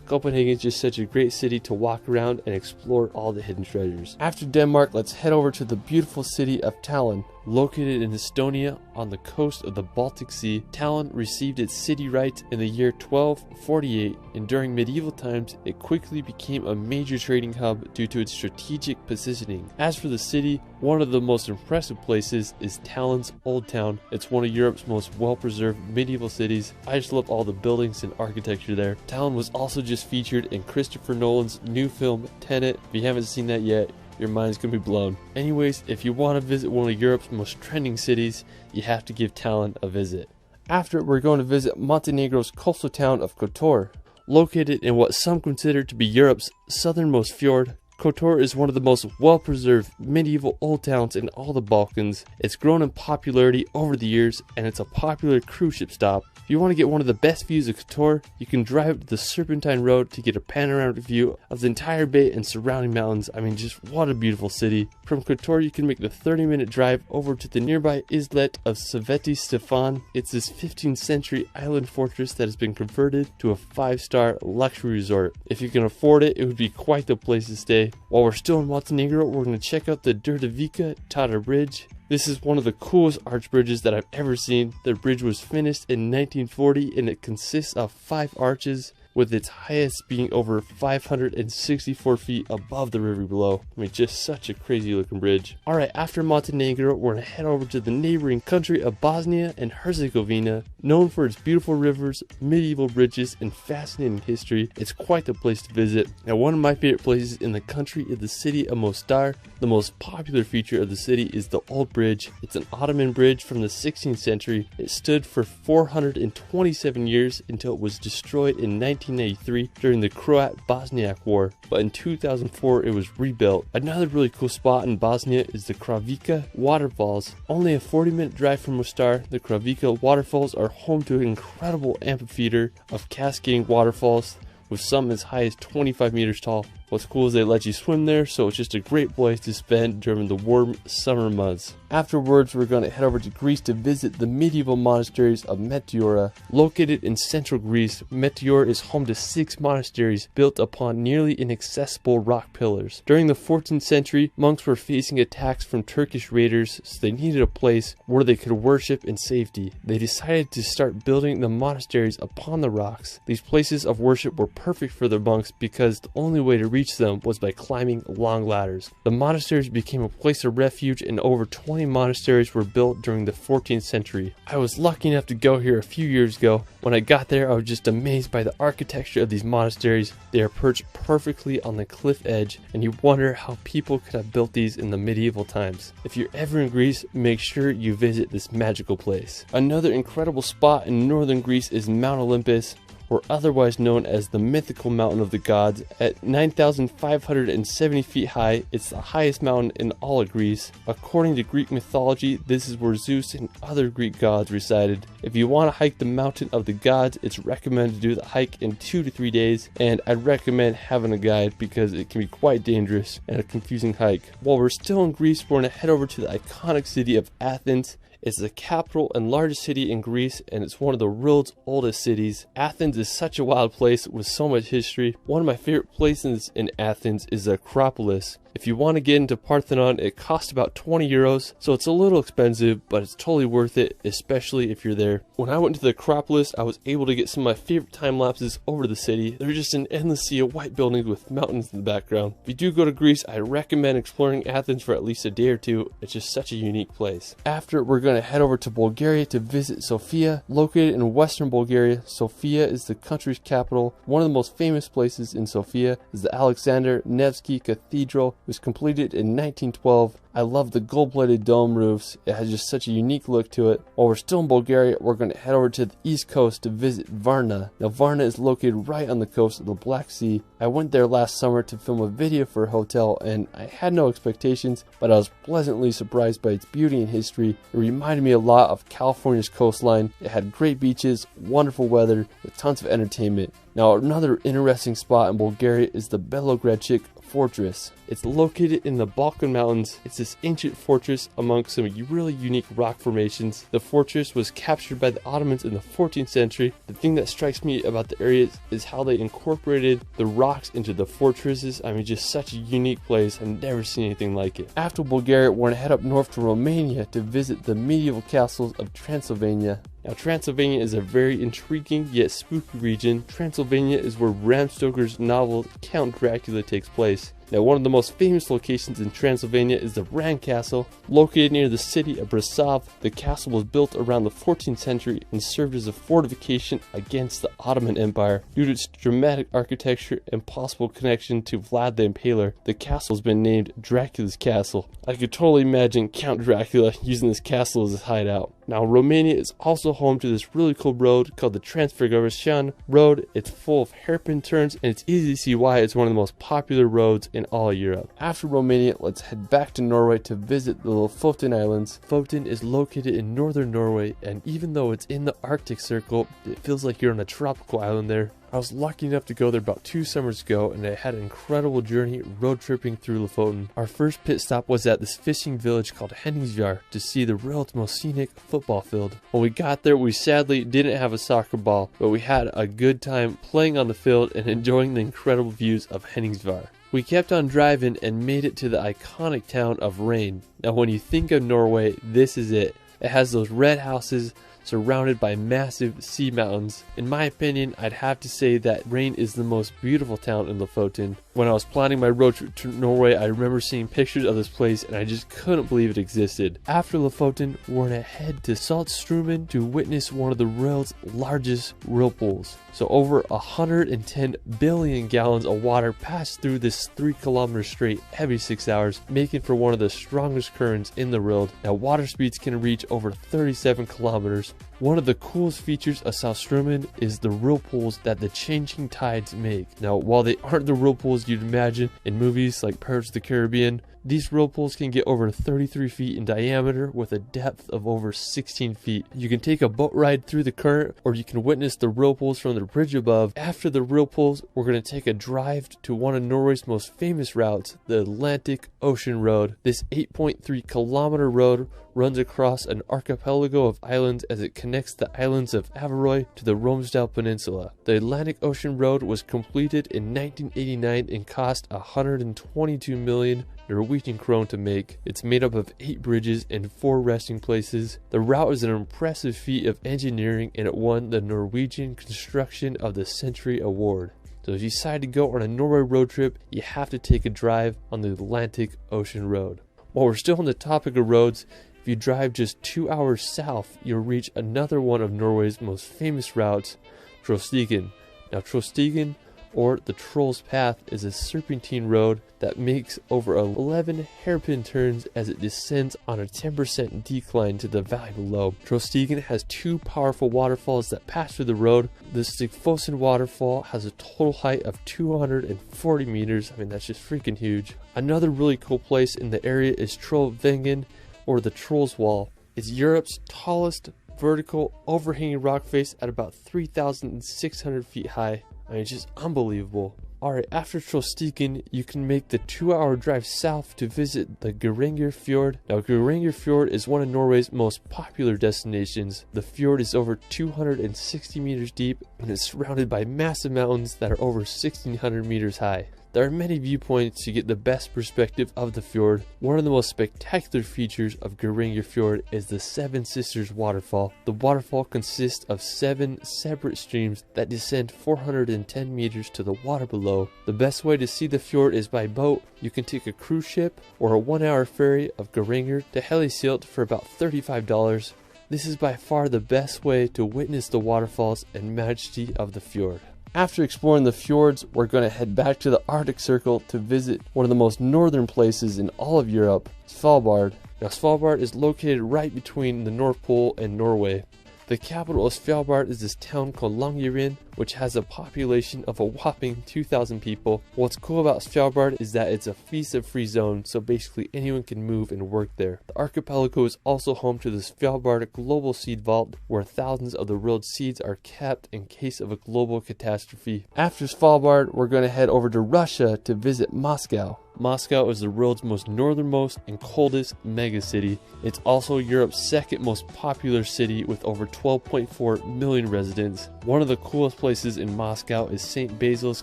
Copenhagen is just such a great city to walk around and explore all the hidden treasures. After Denmark, let's head over to the beautiful city of Tallinn. Located in Estonia on the coast of the Baltic Sea, Tallinn received its city rights in the year 1248, and during medieval times it quickly became a major trading hub due to its strategic positioning. As for the city, one of the most impressive places is Tallinn's Old Town. It's one of Europe's most well-preserved medieval cities. I just love all the buildings and architecture there. Tallinn was also just featured in Christopher Nolan's new film Tenet. If you haven't seen that yet, your mind's gonna be blown. Anyways, if you want to visit one of Europe's most trending cities, you have to give Tallinn a visit. After, we're going to visit Montenegro's coastal town of Kotor. Located in what some consider to be Europe's southernmost fjord, Kotor is one of the most well-preserved medieval old towns in all the Balkans. It's grown in popularity over the years, and it's a popular cruise ship stop. If you want to get one of the best views of Kotor, you can drive up the Serpentine Road to get a panoramic view of the entire bay and surrounding mountains. I mean, just what a beautiful city. From Kotor, you can make the 30-minute drive over to the nearby islet of Sveti Stefan. It's this 15th century island fortress that has been converted to a 5-star luxury resort. If you can afford it, it would be quite the place to stay. While we're still in Montenegro, we're going to check out the Drdavica Tata Bridge. This is one of the coolest arch bridges that I've ever seen. The bridge was finished in 1940 and it consists of 5 arches, with its highest being over 564 feet above the river below. I mean, just such a crazy looking bridge. Alright, after Montenegro, we're going to head over to the neighboring country of Bosnia and Herzegovina. Known for its beautiful rivers, medieval bridges, and fascinating history, it's quite the place to visit. Now, one of my favorite places in the country is the city of Mostar. The most popular feature of the city is the Old Bridge. It's an Ottoman bridge from the 16th century. It stood for 427 years until it was destroyed in 1993 during the Croat-Bosniak War, but in 2004 it was rebuilt. Another really cool spot in Bosnia is the Kravica Waterfalls. Only a 40-minute drive from Mostar, the Kravica Waterfalls are home to an incredible amphitheater of cascading waterfalls, with some as high as 25 meters tall. What's cool is they let you swim there, so it's just a great place to spend during the warm summer months. Afterwards, we're going to head over to Greece to visit the medieval monasteries of Meteora. Located in central Greece, Meteora is home to 6 monasteries built upon nearly inaccessible rock pillars. During the 14th century, monks were facing attacks from Turkish raiders, so they needed a place where they could worship in safety. They decided to start building the monasteries upon the rocks. These places of worship were perfect for the monks because the only way to reach them was by climbing long ladders. The monasteries became a place of refuge, and over 20 monasteries were built during the 14th century. I was lucky enough to go here a few years ago. When I got there, I was just amazed by the architecture of these monasteries. They are perched perfectly on the cliff edge, and you wonder how people could have built these in the medieval times. If you're ever in Greece, make sure you visit this magical place. Another incredible spot in northern Greece is Mount Olympus, or otherwise known as the mythical mountain of the gods. At 9,570 feet high, it's the highest mountain in all of Greece. According to Greek mythology, this is where Zeus and other Greek gods resided. If you want to hike the mountain of the gods, it's recommended to do the hike in 2 to 3 days, and I'd recommend having a guide because it can be quite dangerous and a confusing hike. While we're still in Greece, we're going to head over to the iconic city of Athens. It's the capital and largest city in Greece, and it's one of the world's oldest cities. Athens is such a wild place with so much history. One of my favorite places in Athens is the Acropolis. If you want to get into Parthenon, it costs about 20 euros, so it's a little expensive, but it's totally worth it, especially if you're there. When I went to the Acropolis, I was able to get some of my favorite time lapses over the city. There's just an endless sea of white buildings with mountains in the background. If you do go to Greece, I recommend exploring Athens for at least a day or two. It's just such a unique place. After, we're going to head over to Bulgaria to visit Sofia. Located in western Bulgaria, Sofia is the country's capital. One of the most famous places in Sofia is the Alexander Nevsky Cathedral. It was completed in 1912. I love the gold-plated dome roofs. It has just such a unique look to it. While we're still in Bulgaria, we're going to head over to the east coast to visit Varna. Now, Varna is located right on the coast of the Black Sea. I went there last summer to film a video for a hotel, and I had no expectations, but I was pleasantly surprised by its beauty and history. It reminded me a lot of California's coastline. It had great beaches, wonderful weather, with tons of entertainment. Now, another interesting spot in Bulgaria is the Belogradchik Fortress. It's located in the Balkan Mountains. It's this ancient fortress amongst some really unique rock formations. The fortress was captured by the Ottomans in the 14th century. The thing that strikes me about the area is how they incorporated the rocks into the fortresses. I mean, just such a unique place. I've never seen anything like it. After Bulgaria, we're going to head up north to Romania to visit the medieval castles of Transylvania. Now, Transylvania is a very intriguing yet spooky region. Transylvania is where Bram Stoker's novel Count Dracula takes place. Now, one of the most famous locations in Transylvania is the Bran Castle. Located near the city of Brasov, the castle was built around the 14th century and served as a fortification against the Ottoman Empire. Due to its dramatic architecture and possible connection to Vlad the Impaler, the castle has been named Dracula's Castle. I could totally imagine Count Dracula using this castle as his hideout. Now, Romania is also home to this really cool road called the Transfiguration Road. It's full of hairpin turns, and it's easy to see why it's one of the most popular roads in in all Europe. After Romania, let's head back to Norway to visit the Lofoten Islands. Lofoten is located in northern Norway, and even though it's in the Arctic Circle, it feels like you're on a tropical island there. I was lucky enough to go there about 2 summers ago, and I had an incredible journey road tripping through Lofoten. Our first pit stop was at this fishing village called Henningsvær to see the world's most scenic football field. When we got there, we sadly didn't have a soccer ball, but we had a good time playing on the field and enjoying the incredible views of Henningsvær. We kept on driving and made it to the iconic town of Rain. Now when you think of Norway, this is it. It has those red houses surrounded by massive sea mountains. In my opinion, I'd have to say that Rain is the most beautiful town in Lofoten. When I was planning my road trip to Norway, I remember seeing pictures of this place and I just couldn't believe it existed. After Lofoten, we're gonna head to Saltstraumen to witness one of the world's largest whirlpools. So over 110 billion gallons of water pass through this 3-kilometer strait every 6 hours, making for one of the strongest currents in the world. Now water speeds can reach over 37 kilometers. One of the coolest features of Saltstraumen is the whirlpools that the changing tides make. Now, while they aren't the whirlpools you'd imagine in movies like Pirates of the Caribbean, these whirlpools can get over 33 feet in diameter with a depth of over 16 feet. You can take a boat ride through the current, or you can witness the whirlpools from the bridge above. After the whirlpools, we're going to take a drive to one of Norway's most famous routes, the Atlantic Ocean Road. This 8.3 kilometer road runs across an archipelago of islands as it connects the islands of Averøy to the Romsdal Peninsula. The Atlantic Ocean Road was completed in 1989 and cost 122 million Norwegian krone to make. It's made up of 8 bridges and 4 resting places. The route is an impressive feat of engineering and it won the Norwegian Construction of the Century Award. So if you decide to go on a Norway road trip, you have to take a drive on the Atlantic Ocean Road. While we're still on the topic of roads, if you drive just 2 hours south, you'll reach another one of Norway's most famous routes, Trollstigen. Now Trollstigen, or the Troll's Path, is a serpentine road that makes over 11 hairpin turns as it descends on a 10% decline to the valley below. Trollstigen has 2 powerful waterfalls that pass through the road. The Stigfossen waterfall has a total height of 240 meters. I mean, that's just freaking huge. Another really cool place in the area is Trollveggen, or the Troll's Wall. It's Europe's tallest vertical overhanging rock face at about 3,600 feet high. I mean, it's just unbelievable. Alright, after Trollstigen, you can make the 2-hour drive south to visit the Geiranger Fjord. Now, Geiranger Fjord is one of Norway's most popular destinations. The fjord is over 260 meters deep and is surrounded by massive mountains that are over 1,600 meters high. There are many viewpoints to get the best perspective of the fjord. One of the most spectacular features of Geiranger Fjord is the Seven Sisters waterfall. The waterfall consists of 7 separate streams that descend 410 meters to the water below. The best way to see the fjord is by boat. You can take a cruise ship or a 1-hour ferry of Geiranger to Helisilt for about $35. This is by far the best way to witness the waterfalls and majesty of the fjord. After exploring the fjords, we're going to head back to the Arctic Circle to visit one of the most northern places in all of Europe, Svalbard. Now Svalbard is located right between the North Pole and Norway. The capital of Svalbard is this town called Longyearbyen, which has a population of a whopping 2,000 people. What's cool about Svalbard is that it's a visa-free zone, so basically anyone can move and work there. The archipelago is also home to the Svalbard Global Seed Vault, where thousands of the world's seeds are kept in case of a global catastrophe. After Svalbard, we're going to head over to Russia to visit Moscow. Moscow is the world's most northernmost and coldest megacity. It's also Europe's second most popular city with over 12.4 million residents. One of the coolest places in Moscow is St. Basil's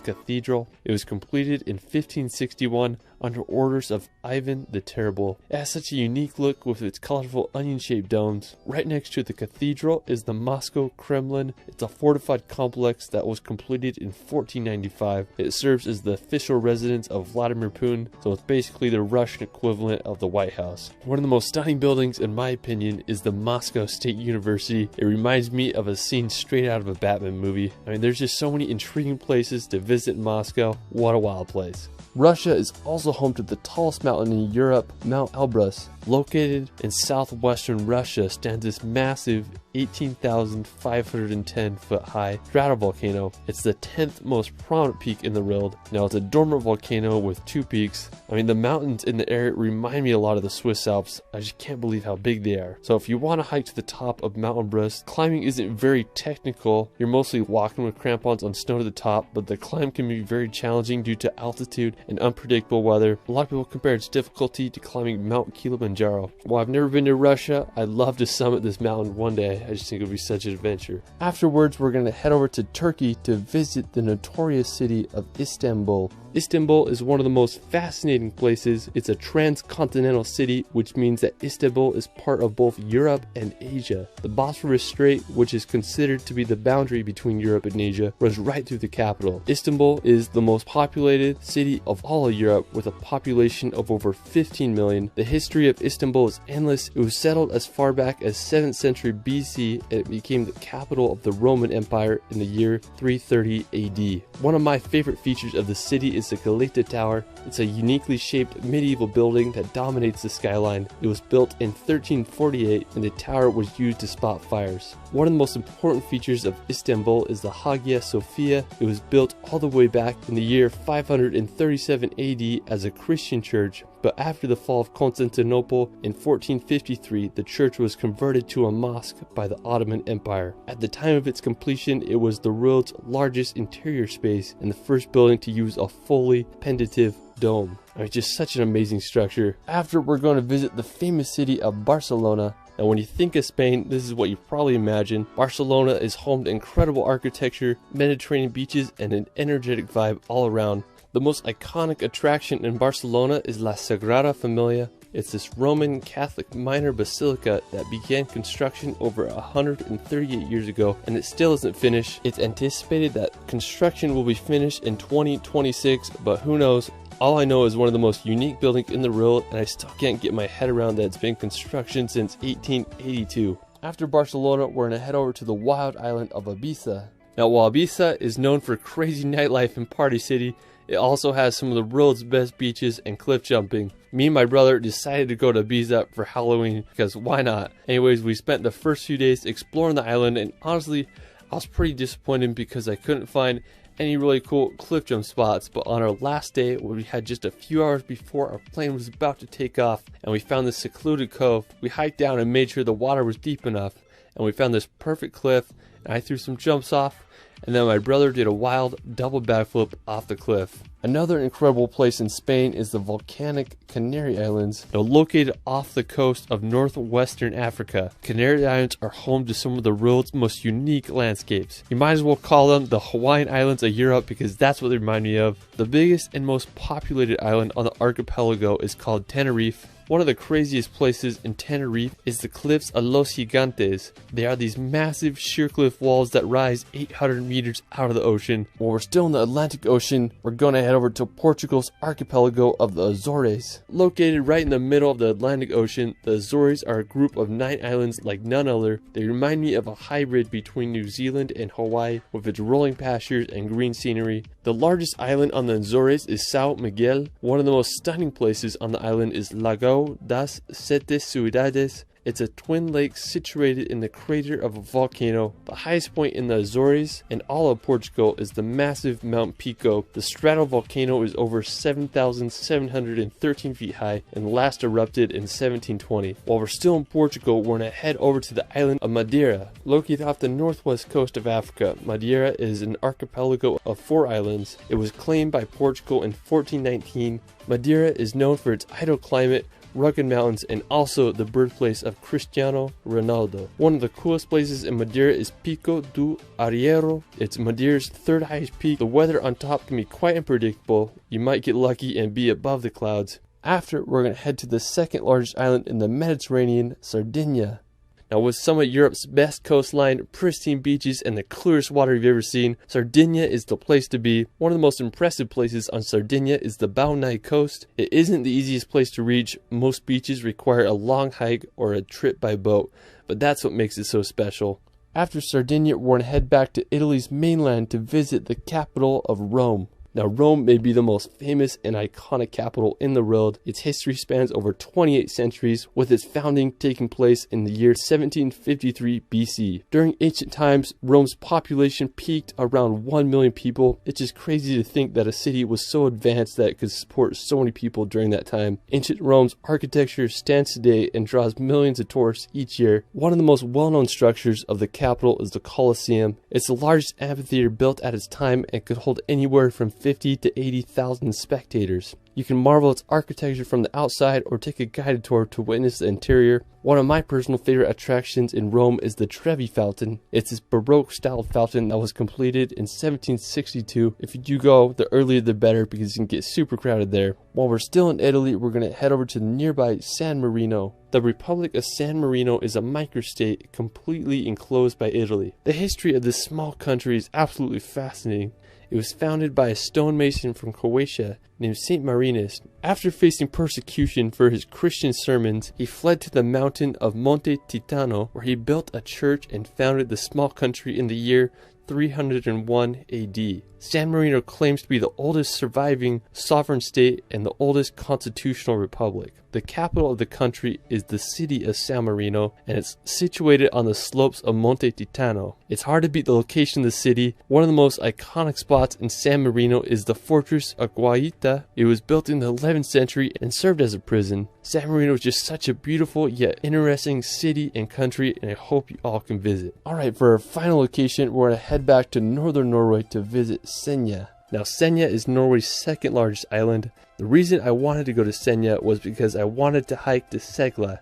Cathedral. It was completed in 1561 under orders of Ivan the Terrible. It has such a unique look with its colorful onion-shaped domes. Right next to the cathedral is the Moscow Kremlin. It's a fortified complex that was completed in 1495. It serves as the official residence of Vladimir Putin, so it's basically the Russian equivalent of the White House. One of the most stunning buildings, in my opinion, is the Moscow State University. It reminds me of a scene straight out of a Batman movie. I mean, there's just so many intriguing places to visit in Moscow. What a wild place. Russia is also home to the tallest mountain in Europe, Mount Elbrus. Located in southwestern Russia stands this massive 18,510 foot high stratovolcano. It's the 10th most prominent peak in the world. Now it's a dormant volcano with 2 peaks. I mean, the mountains in the area remind me a lot of the Swiss Alps. I just can't believe how big they are. So if you want to hike to the top of Mount Elbrus, climbing isn't very technical. You're mostly walking with crampons on snow to the top, but the climb can be very challenging due to altitude and unpredictable weather. A lot of people compare its difficulty to climbing Mount Kilimanjaro. While I've never been to Russia, I'd love to summit this mountain one day. I just think it would be such an adventure. Afterwards, we're going to head over to Turkey to visit the notorious city of Istanbul. Istanbul is one of the most fascinating places. It's a transcontinental city, which means that Istanbul is part of both Europe and Asia. The Bosphorus Strait, which is considered to be the boundary between Europe and Asia, runs right through the capital. Istanbul is the most populated city of all of Europe, with a population of over 15 million. The history of Istanbul is endless. It was settled as far back as 7th century BC, and it became the capital of the Roman Empire in the year 330 AD. One of my favorite features of the city is the Galata Tower. It's a uniquely shaped medieval building that dominates the skyline. It was built in 1348, and the tower was used to spot fires. One of the most important features of Istanbul is the Hagia Sophia. It was built all the way back in the year 537 AD as a Christian church, but after the fall of Constantinople in 1453, the church was converted to a mosque by the Ottoman Empire. At the time of its completion, it was the world's largest interior space and the first building to use a fully pendative dome. I mean, just such an amazing structure. After, we're going to visit the famous city of Barcelona. Now, when you think of Spain, this is what you probably imagine. Barcelona is home to incredible architecture, Mediterranean beaches, and an energetic vibe all around. The most iconic attraction in Barcelona is La Sagrada Familia. It's this Roman Catholic minor basilica that began construction over 138 years ago, and it still isn't finished. It's anticipated that construction will be finished in 2026, but who knows? All I know is one of the most unique buildings in the world, and I still can't get my head around that it's been in construction since 1882. After Barcelona, we're going to head over to the wild island of Ibiza. Now, while Ibiza is known for crazy nightlife and party city, it also has some of the world's best beaches and cliff jumping. Me and my brother decided to go to Ibiza for Halloween because why not? Anyways, we spent the first few days exploring the island, and honestly, I was pretty disappointed because I couldn't find any really cool cliff jump spots. But on our last day, where we had just a few hours before our plane was about to take off, and we found this secluded cove, we hiked down and made sure the water was deep enough, and we found this perfect cliff, and I threw some jumps off, and then my brother did a wild double backflip off the cliff. Another incredible place in Spain is the volcanic Canary Islands. Now, located off the coast of northwestern Africa, Canary Islands are home to some of the world's most unique landscapes. You might as well call them the Hawaiian Islands of Europe because that's what they remind me of. The biggest and most populated island on the archipelago is called Tenerife. One of the craziest places in Tenerife is the cliffs of Los Gigantes. They are these massive sheer cliff walls that rise 800 meters out of the ocean. While we're still in the Atlantic Ocean, we're going to head over to Portugal's archipelago of the Azores. Located right in the middle of the Atlantic Ocean, the Azores are a group of 9 islands like none other. They remind me of a hybrid between New Zealand and Hawaii, with its rolling pastures and green scenery. The largest island on the Azores is São Miguel. One of the most stunning places on the island is Lago das Sete Ciudades. It's a twin lake situated in the crater of a volcano. The highest point in the Azores and all of Portugal is the massive Mount Pico. The stratovolcano is over 7,713 feet high and last erupted in 1720. While we're still in Portugal, we're going to head over to the island of Madeira. Located off the northwest coast of Africa, Madeira is an archipelago of 4 islands. It was claimed by Portugal in 1419. Madeira is known for its idle climate, rugged mountains, and also the birthplace of Cristiano Ronaldo. One of the coolest places in Madeira is Pico do Arriero. It's Madeira's 3rd highest peak. The weather on top can be quite unpredictable. You might get lucky and be above the clouds. After, we're going to head to the 2nd largest island in the Mediterranean, Sardinia. Now, with some of Europe's best coastline, pristine beaches, and the clearest water you've ever seen, Sardinia is the place to be. One of the most impressive places on Sardinia is the Baunai coast. It isn't the easiest place to reach. Most beaches require a long hike or a trip by boat, but that's what makes it so special. After Sardinia, we're going to head back to Italy's mainland to visit the capital of Rome. Now, Rome may be the most famous and iconic capital in the world. Its history spans over 28 centuries, with its founding taking place in the year 1753 BC. During ancient times, Rome's population peaked around 1 million people. It's just crazy to think that a city was so advanced that it could support so many people during that time. Ancient Rome's architecture stands today and draws millions of tourists each year. One of the most well-known structures of the capital is the Colosseum. It's the largest amphitheater built at its time and could hold anywhere from 50 to 80,000 spectators. You can marvel its architecture from the outside or take a guided tour to witness the interior. One of my personal favorite attractions in Rome is the Trevi Fountain. It's this Baroque styled fountain that was completed in 1762. If you do go, the earlier the better, because you can get super crowded there. While we're still in Italy, we're going to head over to the nearby San Marino. The Republic of San Marino is a microstate completely enclosed by Italy. The history of this small country is absolutely fascinating. It was founded by a stonemason from Croatia named Saint Marinus. After facing persecution for his Christian sermons, he fled to the mountain of Monte Titano, where he built a church and founded the small country in the year 301 AD. San Marino claims to be the oldest surviving sovereign state and the oldest constitutional republic. The capital of the country is the city of San Marino, and it's situated on the slopes of Monte Titano. It's hard to beat the location of the city. One of the most iconic spots in San Marino is the fortress of Guaita. It was built in the 11th century and served as a prison. San Marino is just such a beautiful yet interesting city and country, and I hope you all can visit. Alright, for our final location, we're going to head back to northern Norway to visit Senja. Now, Senja is Norway's second largest island. The reason I wanted to go to Senja was because I wanted to hike to Segla.